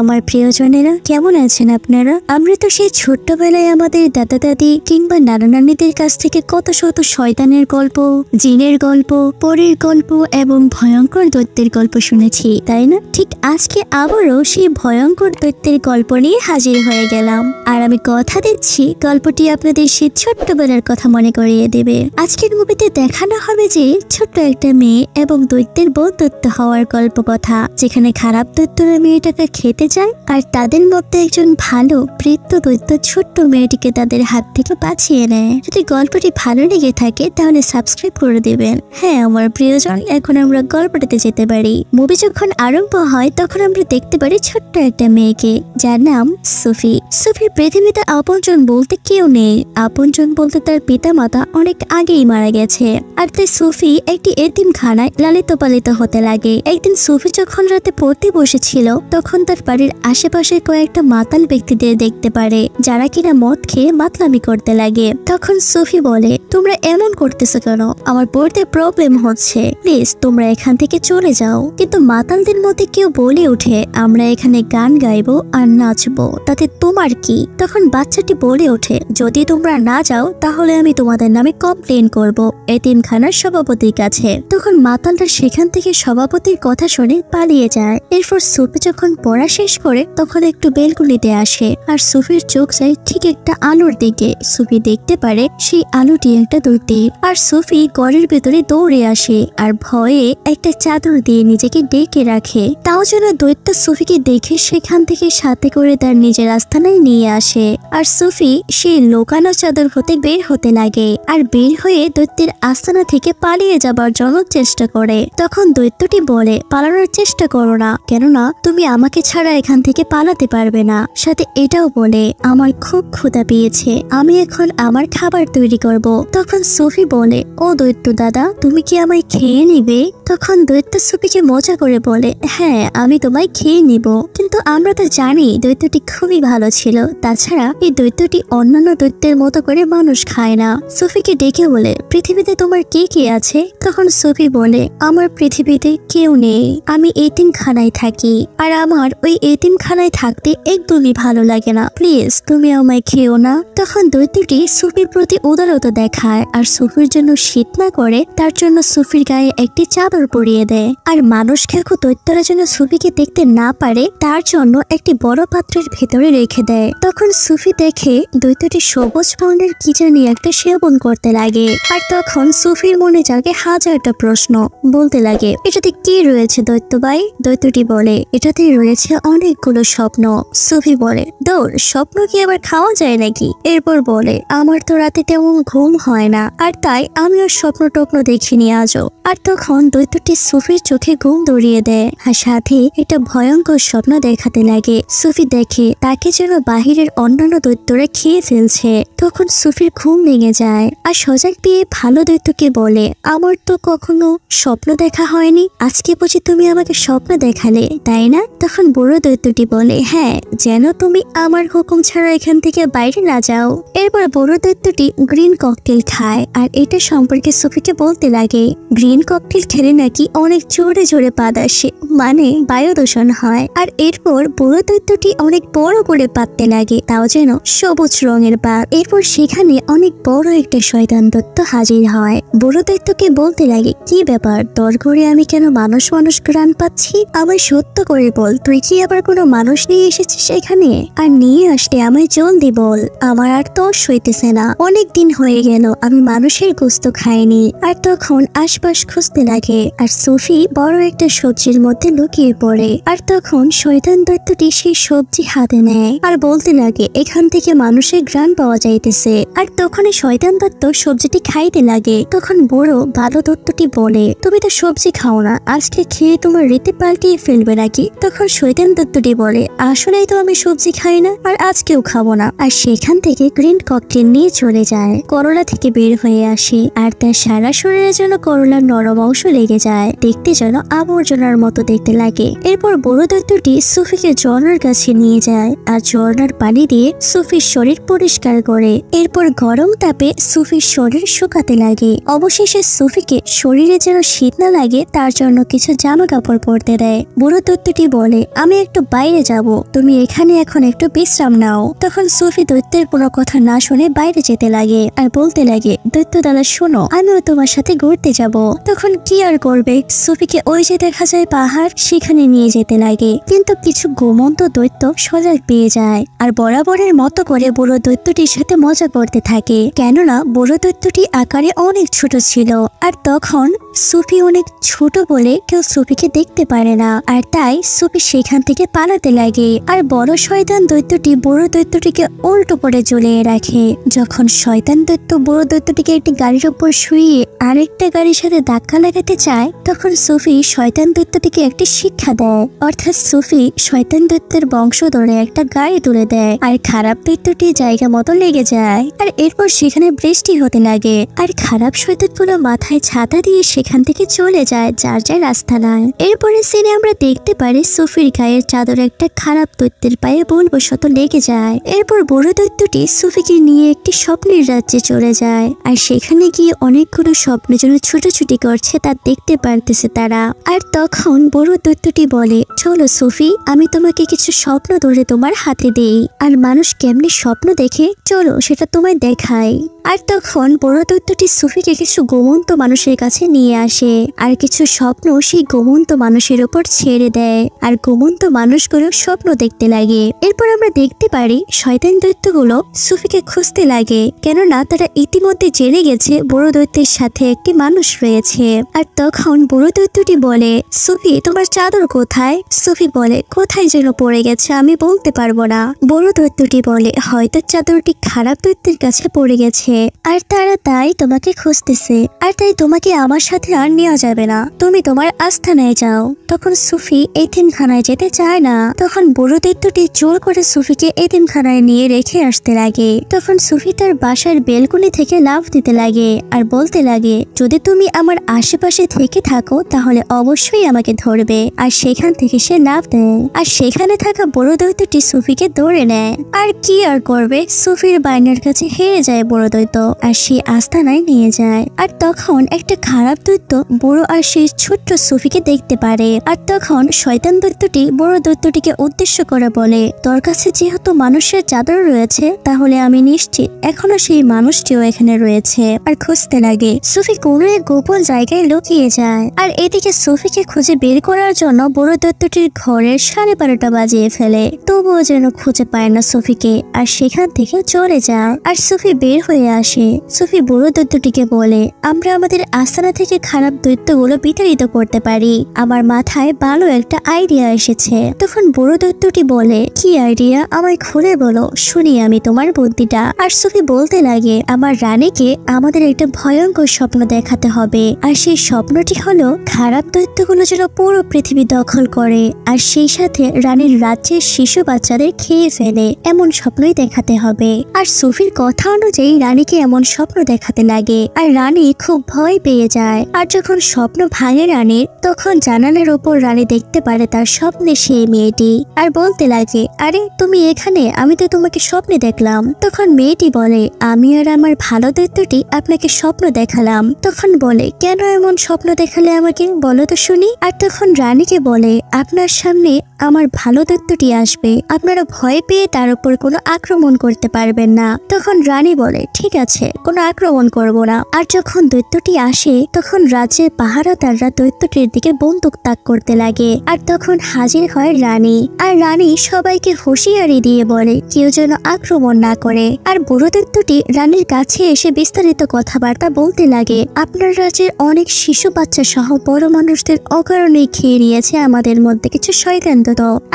আমার প্রিয়জনেরা, কেমন আছেন আপনারা? আমরা তো সেই ছোট্টবেলায় আমাদের দাদা দাদি কিংবা নানা নানিদের কাছ থেকে কত শত শয়তানের গল্প, জিনের গল্প, পরের গল্প এবং ভয়ঙ্কর দৈত্যের গল্প শুনেছি, তাই না? ঠিক আজকে আবারও সেই ভয়ঙ্কর দৈত্যের গল্প নিয়ে হাজির হয়ে গেলাম। আর আমি কথা দিচ্ছি, গল্পটি আপনাদের সেই ছোট্টবেলার কথা মনে করিয়ে দেবে। আজকের মুভিতে দেখানো হবে যে ছোট্ট একটা মেয়ে এবং দৈত্যের বন্ধুত্ব হওয়ার গল্প কথা, যেখানে খারাপ দৈত্যরা মেয়েটাকে খেতে যায় আর তাদের মধ্যে একজন ভালো বৃদ্ধ দৈত্য ছোট্ট মেয়েটিকে তাদের হাত থেকে বাঁচিয়ে নেয়। যদি গল্পটি ভালো লেগে থাকে তাহলে সাবস্ক্রাইব করে দেবেন। হ্যাঁ আমার প্রিয়জন, এখন আমরা গল্পটাতে যেতে পারি। মুভি যখন আরম্ভ হয় তখন আমরা দেখতে পারি ছোট্ট একটা মেয়েকে, যার নাম সুফি। সুফির পৃথিবীতে আপনজন বলতে কেউ নেই। আপনজন বলতে তার পিতা মাতা অনেক আগেই মারা গেছে। আর তাই সুফি একটি এতিমখানায় লালিত পালিত হতে লাগে। একদিন সুফি যখন রাতে পড়তে বসেছিল তখন তার বাড়ির আশেপাশে কয়েকটা মাতাল ব্যক্তিদের দেখতে পারে, যারা কিনা মদ খেয়ে মাতলামি করতে লাগে। তখন সুফি বলে, তোমরা এমন করতেছো কেন? আমার পড়তে প্রবলেম হচ্ছে, প্লিজ তোমরা এখান থেকে চলে যাও। কিন্তু মাতালদের মধ্যে কেউ বলে ওঠে, আমরা এখানে গান গাইবো আর নাচবো, তাতে তোমার কি? তখন বাচ্চাটি বলে ওঠে, যদি তোমরা না যাও তাহলে আমি তোমাদের নামে কমপ্লেন করব এতিমখানার সভাপতির কাছে। তখন মাতালরা সেখান থেকে সভাপতির কথা শুনে পালিয়ে যায়। এরপর সুফি যখন পড়া শেষ করে তখন একটু বেলকুনিতে আসে আর সুফির চোখ যায় ঠিক একটা আলোর দিকে। সুফি দেখতে পারে সেই আলোটি একটা দৈত্য। আর সুফি ঘরের ভেতরে দৌড়ে আসে আর ভয়ে একটা চাদর দিয়ে নিজেকে ডেকে রাখে, তাও যেন দৈত্য সুফিকে দেখে সেখান থেকে সাথে করে তার নিজের আস্তানায় নিয়ে আসে। আর সুফি সেই লোকানো চাদর হতে বের হতে লাগে আর বের হয়ে দৈত্যের আস্তানা থেকে পালিয়ে যাবার জন্য চেষ্টা করে। তখন দৈত্যটি বলে, পালানোর চেষ্টা করো না, কেননা তুমি আমাকে ছাড়া এখান থেকে পালাতে পারবে না। সাথে এটাও বলে, আমার খুব ক্ষুধা পেয়েছে, আমি এখন আমার খাবার তৈরি করব। তখন সুফি বলে, ও দৈত্য দাদা, তুমি কি আমায় খেয়ে নিবে? তখন দৈত্য সুফিকে মজা করে বলে, হ্যাঁ আমি তোমায় খেয়ে নিব। কিন্তু আমরা তো জানি দৈত্যটি খুবই ভালো ছিল, তাছাড়া এই দৈত্যটি অন্যান্য দৈত্যের মতো করে মানুষ খায় না। সুফিকে ডেকে বলে, পৃথিবীতে তোমার কে কে আছে? তখন সুফি বলে, আমার পৃথিবীতে কেউ নেই, আমি এতিমখানায় থাকি আর আমার ওই এতিমখানায় থাকতে একদমই ভালো লাগে না, প্লিজ তুমি আমায় খেও না। তখন দৈত্যটি সুফির প্রতি উদারতা দেখায় আর সুফির জন্য শীত না করে তার জন্য সুফির গায়ে একটি চাদর পরিয়ে দেয়। আর মানুষ খেকো দৈত্যরা যেন সুফিকে দেখতে না পারে তার জন্য একটি বড় পাত্রের ভেতরে রেখে দেয়। তখন সুফি দেখে দৈত্যটি সবুজ বর্ণের কি জানি একটা সেবন করতে লাগে। আর তখন সুফির মনে জাগে হাজারটা প্রশ্ন, বলতে লাগে, এটাতে কি রয়েছে দৈত্য ভাই? দৈত্যটি বলে, এটাতে রয়েছে অনেকগুলো স্বপ্ন। সুফি বলে, দৌড়, স্বপ্ন কি আবার খাওয়া যায় নাকি? এরপর বলে, আমার তো রাতে তেমন ঘুম হয় না, আর তাই আমিও স্বপ্ন টপ্ন দেখিনি আজও। আর তখন দৈত্যটি সুফির চোখে ঘুম দৌড়িয়ে দেয় আর সাথে একটা ভয়ঙ্কর স্বপ্ন দেখাতে লাগে। সুফি দেখে তাকে যেন বাহিরের অন্যান্য দৈত্যরা খেয়ে ফেলছে। তখন সুফির ঘুম ভেঙে যায় আর সজাগ পেয়ে ভালো দৈত্যকে বলে, আমার তো কখনো স্বপ্ন দেখা হয়নি, আজকে বুঝি তুমি আমাকে স্বপ্ন দেখালে, তাই না? তখন বুড়ো দৈত্যটি বলে, হ্যাঁ, যেন তুমি আমার হুকুম ছাড়া এখান থেকে বাইরে না যাও। এরপর বুড়ো দৈত্যটি গ্রিন ককটেল খায় আর এটা সম্পর্কে সুফিকে বলতে লাগে, গ্রিন ককটেল খেলে নাকি অনেক জোরে জোরে পাদ আসে, মানে বায়ু দূষণ হয়। আর এরপর বুড়ো দৈত্যটি অনেক বড় করে পাততে লাগে, তাও যেন সবুজ রঙের পাত। এরপর সেখানে অনেক বড় একটা শয়তান দৈত্য হাজির হয়। বুড়ো দৈত্যকে বলতে লাগে, কি ব্যাপার, তোর ঘরে আমি কেন মানুষ মানুষ গ্রান পাচ্ছি? আমায় সত্য করে বল, তুই কি আবার কোনো মানুষ নিয়ে এসেছিস এখানে? আর নিয়ে আসলে আমায় জলদি বল, আমার আর তর সইতেছে না, অনেক দিন হয়ে গেল আমি মানুষের গোস্ত খাইনি। আর তখন আশপাশ খুঁজতে লাগে আর সুফি বড় একটা সবজির মধ্যে লুকিয়ে পড়ে। আর তখন শয়তান দৈত্যটি সেই সবজি হাতে নেয় আর বলতে লাগে, এখান থেকে মানুষের ঘ্রাণ পাওয়া যাইতেছে। আর তখনই শয়তান দৈত্য সবজিটি খাইতে লাগে। তখন বড় ভালো দৈত্যটি বলে, তুমি তো সবজি খাও না, আজকে খেয়ে তোমার রীতি পাল্টিয়ে ফেলবে নাকি? তখন শয়তান দৈত্যটি বলে, আসলেই তো আমি সবজি খাই না আর আজকেও খাবো না। আর সেখান থেকে গ্রিন ককটেল নিয়ে চলে যায়। করলা থেকে বের হয়ে আসে আর তার সারা শরীরের জন্য করলার নরম অংশ লেগে যায়, দেখতে যেন আবর্জনার মতো দেখতে লাগে। এরপর বড় দৈত্যটি সুফিকে ঝর্ণার কাছে নিয়ে যায় আর ঝর্ণার পানি দিয়ে সুফির শরীর পরিষ্কার করে। এরপর গরম তাপে সুফির শরীর শুকাতে লাগে। অবশেষে সুফিকে শরীরে যেন শীত না লাগে তার জন্য কিছু জামা কাপড় পরতে দেয়। বড় দৈত্যটি বলে, আমি একটু বাইরে যাব, তুমি এখানে এখন একটু বিশ্রাম নাও। তখন সুফি দৈত্যের কোনো কথা না শুনে বাইরে যেতে লাগে আর বলতে লাগে, দৈত্য দাদা শোনো, আমিও তোমার সাথে ঘুরতে যাব। তখন কি আর করবে, সুফিকে ওই যে দেখা যায় পাহাড়, সেখানে নিয়ে যেতে লাগে। কিন্তু কিছু ঘুমন্ত দৈত্য সজাগ পেয়ে যায় আর বরাবরের মতো করে বড় দৈত্যটির সাথে মজা করতে থাকে। কেননা বড় দৈত্যটি আকারে অনেক ছোট ছিল আর তখন সুফি অনেক ছোট বলে কেউ সুফিকে দেখতে পারে না, আর তাই সুফি সেখান থেকে পালাতে লাগে। আর বড় শয়তান দৈত্যটি বড় দৈত্যটিকে উল্টো করে ঝুলিয়ে রাখে। যখন শয়তান দৈত্য বড় দৈত্যটিকে একটি গাড়ির উপর শুইয়ে আরেকটা গাড়ির সাথে ধাক্কা লাগাতে চায়, তখন সুফি শয়তান দৈত্যটিকে একটি শিক্ষা দেয়। অর্থাৎ সুফি শয়তান দৈত্যের বংশ ধরে একটা গাড়ি তুলে দেয় আর খারাপ দৈত্যটি জায়গা মতো লেগে যায়। আর এরপর সেখানে বৃষ্টি হতে লাগে আর খারাপ শয়তানগুলো মাথায় ছাতা দিয়ে সেখান থেকে চলে যায় যার যার রাস্তা নাই। এরপরে সিনে আমরা দেখতে পারি সুফির গায়ের চাদর একটা খারাপ দৈত্যের পায়ে ভুলবশত লেগে যায়। এরপর বড় দৈত্যটি সুফিকে নিয়ে একটি স্বপ্নের রাজ্যে চলে যায় আর সেখানে গিয়ে অনেকগুলো স্বপ্ন যেন ছুটোছুটি করছে তা দেখতে পারতেছে তারা। আর তখন বড় দৈত্যটি বলে, চলো সুফি, আমি তোমাকে কিছু স্বপ্ন ধরে তোমার হাতে দেই আর মানুষ কেমনি স্বপ্ন দেখে চলো সেটা তোমায় দেখাই। আর তখন বড় দৈত্যটি সুফিকে কিছু ঘুমন্ত মানুষের কাছে নিয়ে আসে আর কিছু স্বপ্ন সেই ঘুমন্ত মানুষের উপর ছেড়ে দেয় আর ঘুমন্ত মানুষগুলো স্বপ্ন দেখতে লাগে। এরপর আমরা দেখতে পারি শয়তান দৈত্যগুলো সুফিকে খুঁজতে লাগে, কেননা তারা ইতিমধ্যে জেনে গেছে বড় দৈত্যের সাথে একটি মানুষ রয়েছে। আর তখন বড় দৈত্যটি বলে, সুফি তোমার চাদর কোথায়? সুফি বলে, কোথায় যেন পড়ে গেছে, আমি বলতে পারবো না। বড় দৈত্যটি বলে, হয়তো চাদরটি খারাপ দৈত্যের কাছে পড়ে গেছে আর তারা তাই তোমাকে খুঁজতেছে, আর তাই তোমাকে আমার সাথে আর নেওয়া যাবে না, তুমি তোমার আস্থানায় যাও। তখন সুফি এতিমখানায় যেতে চায় না। তখন বড় দৈত্যটি জোর করে সুফিকে এতিমখানায় নিয়ে রেখে আসতে লাগে। তখন সুফি তার বাসার বেলকনি থেকে লাফ দিতে লাগে আর বলতে লাগে, যদি তুমি আমার আশেপাশে থেকে থাকো তাহলে অবশ্যই আমাকে ধরবে। আর সেখান থেকে সে লাফ দেয় আর সেখানে থাকা বড় দৈত্যটি সুফিকে ধরে নেয়। আর কি আর করবে, সুফির বায়নার কাছে হেরে যায় বড় দৈত্য আর সে আস্তানায় নিয়ে যায়। আর তখন একটা খারাপ দৈত্য বড় আর সেই ছোট্ট সুফিকে দেখতে পারে। আর তখন শয়তান দৈত্যটি বড় দৈত্যটিকে উদ্দেশ্য করে বলে, তোর কাছে যেহেতু মানুষের চাদর রয়েছে তাহলে আমি নিশ্চিত এখনো সেই মানুষটিও এখানে রয়েছে। আর খুঁজতে লাগে। সুফি কোনো এক গোপন জায়গায় লুকিয়ে যায় আর এদিকে সুফিকে খুঁজে বের করার জন্য বড় দৈত্যটির ঘরের 12:30 বাজিয়ে ফেলে, তবুও যেন খুঁজে পায় না সুফিকে আর সেখান থেকে চলে যায়। আর সুফি বের হয়ে আসে। সুফি বড় দৈত্যটিকে বলে, আমরা আমাদের আস্তানা থেকে খারাপ দৈত্যগুলো বিতাড়িত করতে পারি, আমার মাথায় ভালো একটা আইডিয়া এসেছে। তখন বড় দৈত্যটি বলে, কি আইডিয়া, আমায় খুলে বলো, শুনি আমি তোমার বুদ্ধিটা। আর সুফি বলতে লাগে, আমার রানীকে আমাদের একটা ভয়ঙ্কর স্বপ্ন দেখাতে হবে আর সেই স্বপ্নটি হলো খারাপ দৈত্যগুলো যেন পুরো পৃথিবী দখল করে আর সেই সাথে রানীর রাজ্যের শিশু বাচ্চাদের খেয়ে ফেলে, এমন স্বপ্নই দেখাতে হবে। আর সুফির কথা অনুযায়ী রানীকে এমন স্বপ্ন দেখাতে লাগে আর রানী খুব ভয় পেয়ে যায়। আর যখন স্বপ্ন ভাঙে রানীর, তখন জানালার ওপর রানী দেখতে পারে তার স্বপ্নে সেই মেয়েটি আর বলতে লাগে, আরে তুমি এখানে, আমি তো তোমাকে স্বপ্নে দেখলাম। তখন মেয়েটি বলে, আমি আর আমার ভালো দৈত্যটি আপনাকে স্বপ্ন দেখালাম। তখন বলে, কেন এমন স্বপ্ন দেখালে আমাকে, বলো তো শুনি। আর তখন রানীকে বলে, আপনার সামনে আমার ভালো দৈত্যটি আসবে, আপনারা ভয় পেয়ে তার উপর কোনো আক্রমণ করতে পারবেন না। তখন রানী বলে, ঠিক আছে, কোনো আক্রমণ করব না। আর যখন দৈত্যটি আসে তখন রাজ্যের পাহারাদাররা দৈত্যটির দিকে বন্দুক তাক করতে লাগে আর তখন হাজির হয় রানী। আর রানী সবাইকে হুঁশিয়ারি দিয়ে বলে কেউ যেন আক্রমণ না করে। আর বড় দৈত্যটি রানীর কাছে এসে বিস্তারিত কথাবার্তা বলতে লাগে, আপনার রাজ্যের অনেক শিশু বাচ্চা সহ বড় মানুষদের অকারণেই খেয়ে নিয়েছে আমাদের মধ্যে কিছু শয়তান দৈত্য।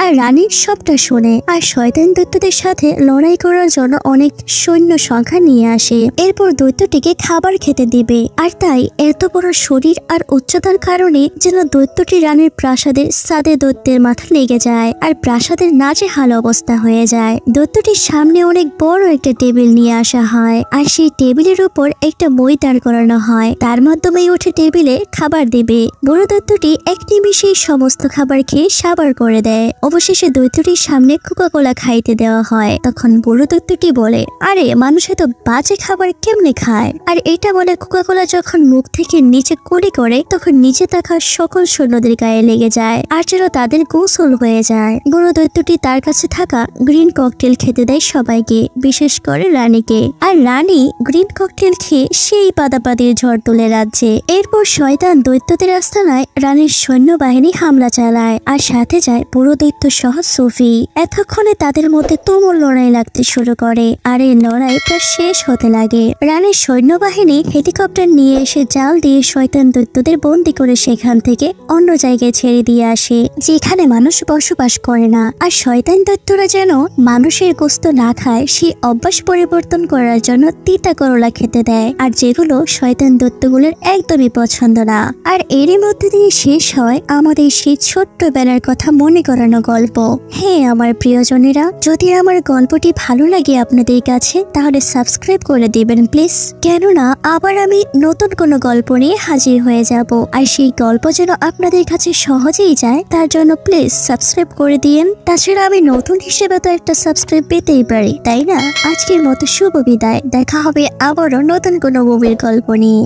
আর রানী সবটা শোনে আর শয়তান দৈত্যদের সাথে লড়াই করার জন্য অনেক সৈন্য সংখ্যা নিয়ে আসে। আসে। এরপর দৈত্যটিকে খাবার খেতে দিবে, আর তাই এত বড় শরীর আর উচ্চতার কারণে যেন দৈত্যটি রানীর প্রাসাদের ছাদে দৈত্যের মাথা লেগে যায় আর প্রাসাদের নাজেহাল অবস্থা হয়ে যায়। দৈত্যটির সামনে অনেক বড় একটা টেবিল নিয়ে আসা হয়, আর সেই টেবিলের উপর একটা মই দাঁড় করানো হয়, তার মাধ্যমেই উঠে টেবিলে খাবার দিবে। বড় দৈত্যটি এক নিমিষেই সমস্ত খাবার খেয়ে সাবার করে দেয়। অবশেষে দৈত্যটির সামনে কোকা-কোলা খাইতে দেওয়া হয়। তখন বড় দৈত্যটি বলে, আরে মানুষ এত বাজে খাবার কেমনে খায়? আর এটা বলে কোকা-কোলা যখন মুখ থেকে নিচে কুড়ি করে তখন নিচে থাকা সকল সৈন্যদের গায়ে লেগে যায় আর যেন তাদের গোসল হয়ে যায়। বড় দৈত্যটি তার কাছে থাকা গ্রিন ককটেল খেতে দেয় সবাইকে, বিশেষ করে রানীকে। আর রানী গ্রিন ককটেল খেয়ে সেই পাদাপাদির ঝড় তুলে রাজ্যে। এরপর শয়তান দৈত্যদের আস্তানায় রানীর সৈন্যবাহিনী হামলা চালায় আর সাথে যায় বড় দৈত্য সহ সোফি। এতক্ষণে তাদের মধ্যে তুমুল লড়াই লাগতে শুরু করে, আর এই লড়াই প্রায় শেষ হতে লাগে। রানীর সৈন্যবাহিনী হেলিকপ্টার নিয়ে এসে জাল দিয়ে শয়তান দৈত্যদের বন্দি করে সেখান থেকে অন্য জায়গায় ছেড়ে দিয়ে আসে, যেখানে মানুষ বসবাস করে না। আর শয়তান দৈত্যরা যেন মানুষের গোস্ত না খায় সেই অভ্যাস পরিবর্তন করার জন্য তিতা করলা খেতে দেয়, আর যেগুলো শয়তান দৈত্যগুলোর একদমই পছন্দ না। আর এরই মধ্যে দিয়ে শেষ হয় আমাদের সেই ছোট্টবেলার কথা মনে করানো গল্প। হ্যাঁ আমার প্রিয়জনেরা, যদি আমার গল্পটি ভালো লাগে আপনাদের কাছে তাহলে সাবস্ক্রাইব করে দিবেন প্লিজ, কেননা আবার আমি নতুন কোনো গল্প নিয়ে হাজির হয়ে যাব। আর সেই গল্প যেন আপনাদের কাছে সহজেই যায় তার জন্য প্লিজ সাবস্ক্রাইব করে দিয়েন। তাছাড়া আমি নতুন হিসেবে তো একটা সাবস্ক্রাইব পেতেই পারি, তাই না? আজকের মতো শুভ বিদায়, দেখা হবে আবারও নতুন কোনো মুভির গল্প নিয়ে।